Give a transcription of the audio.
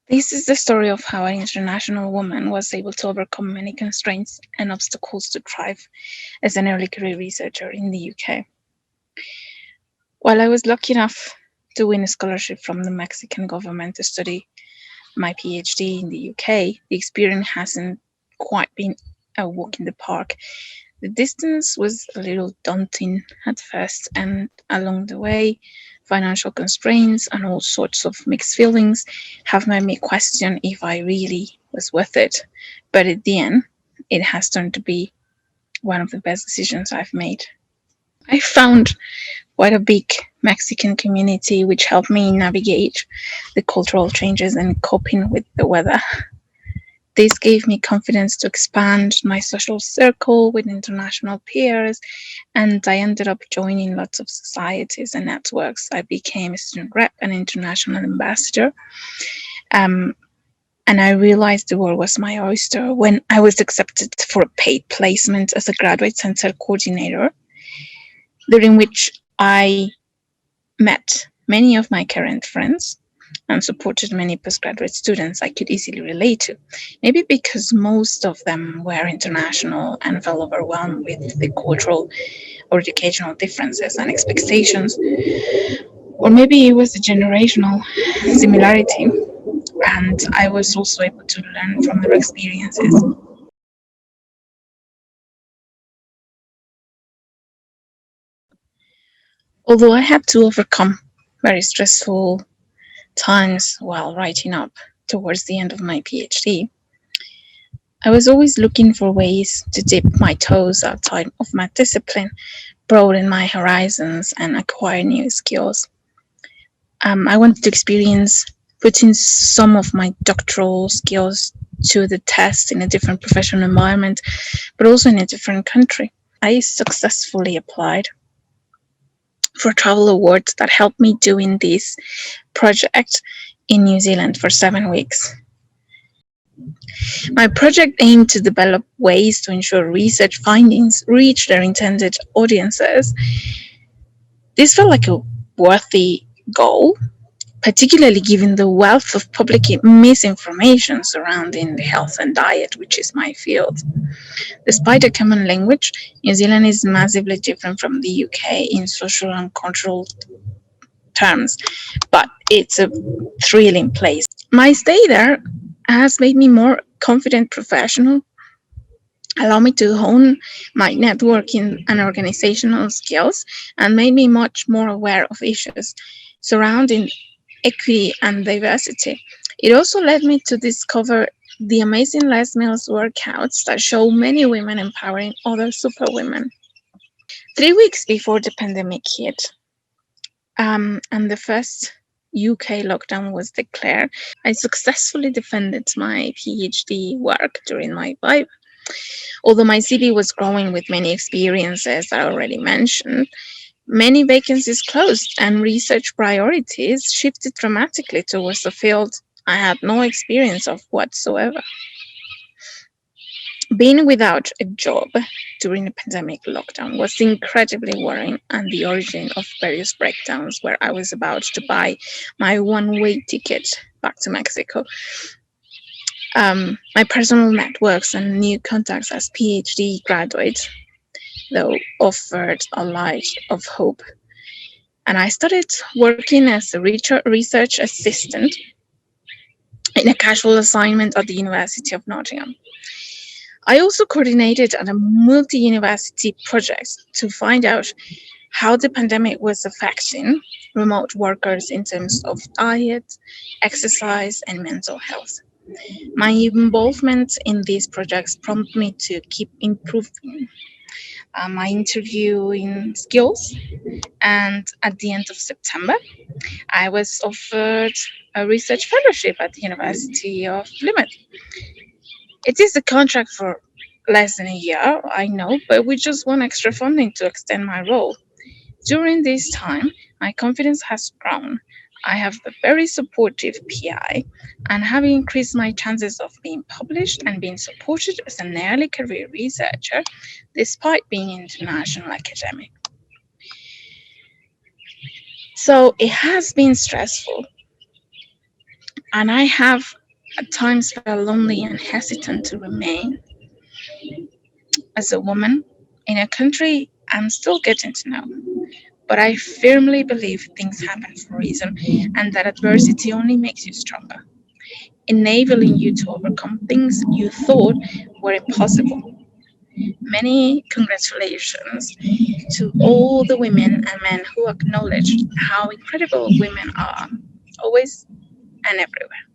This is the story of how an international woman was able to overcome many constraints and obstacles to thrive as an early career researcher in the UK. While I was lucky enough to win a scholarship from the Mexican government to study my PhD in the UK, the experience hasn't quite been a walk in the park. The distance was a little daunting at first, and along the way, financial constraints and all sorts of mixed feelings have made me question if I really was worth it. But at the end, it has turned to be one of the best decisions I've made. I found quite a big Mexican community which helped me navigate the cultural changes and coping with the weather. This gave me confidence to expand my social circle with international peers, and I ended up joining lots of societies and networks. I became a student rep and international ambassador, um, and I realized the world was my oyster when I was accepted for a paid placement as a graduate center coordinator, during which I met many of my current friends and supported many postgraduate students I could easily relate to. Maybe because most of them were international and felt overwhelmed with the cultural or educational differences and expectations, or maybe it was a generational similarity, and I was also able to learn from their experiences. Although I had to overcome very stressful times while writing up towards the end of my PhD, I was always looking for ways to dip my toes outside of my discipline, broaden my horizons, and acquire new skills. I wanted to experience putting some of my doctoral skills to the test in a different professional environment, but also in a different country. I successfully applied for travel awards that helped me doing this project in New Zealand for 7 weeks. My project aimed to develop ways to ensure research findings reach their intended audiences. This felt like a worthy goal, particularly given the wealth of public misinformation surrounding the health and diet, which is my field. Despite a common language, New Zealand is massively different from the UK in social and cultural terms, but it's a thrilling place. My stay there has made me more confident professional, allow me to hone my networking and organizational skills, and made me much more aware of issues surrounding equity and diversity. It also led me to discover the amazing Les Mills workouts that show many women empowering other superwomen. 3 weeks before the pandemic hit, and the first UK lockdown was declared, I successfully defended my PhD work during my viva. Although my CV was growing with many experiences I already mentioned, many vacancies closed and research priorities shifted dramatically towards a field I had no experience of whatsoever. Being without a job during the pandemic lockdown was incredibly worrying, and the origin of various breakdowns where I was about to buy my one-way ticket back to Mexico. My personal networks and new contacts as PhD graduates, though, offered a light of hope. And I started working as a research assistant in a casual assignment at the University of Nottingham. I also coordinated a multi-university project to find out how the pandemic was affecting remote workers in terms of diet, exercise, and mental health. My involvement in these projects prompted me to keep improving my interviewing skills, and at the end of September, I was offered a research fellowship at the University of Plymouth. It is a contract for less than a year, I know, but we just want extra funding to extend my role. During this time, my confidence has grown. I have a very supportive PI and have increased my chances of being published and being supported as an early career researcher, despite being international academic. So it has been stressful, And I have at times felt lonely and hesitant to remain as a woman in a country I'm still getting to know. But I firmly believe things happen for a reason and that adversity only makes you stronger, enabling you to overcome things you thought were impossible. Many congratulations to all the women and men who acknowledge how incredible women are, always and everywhere.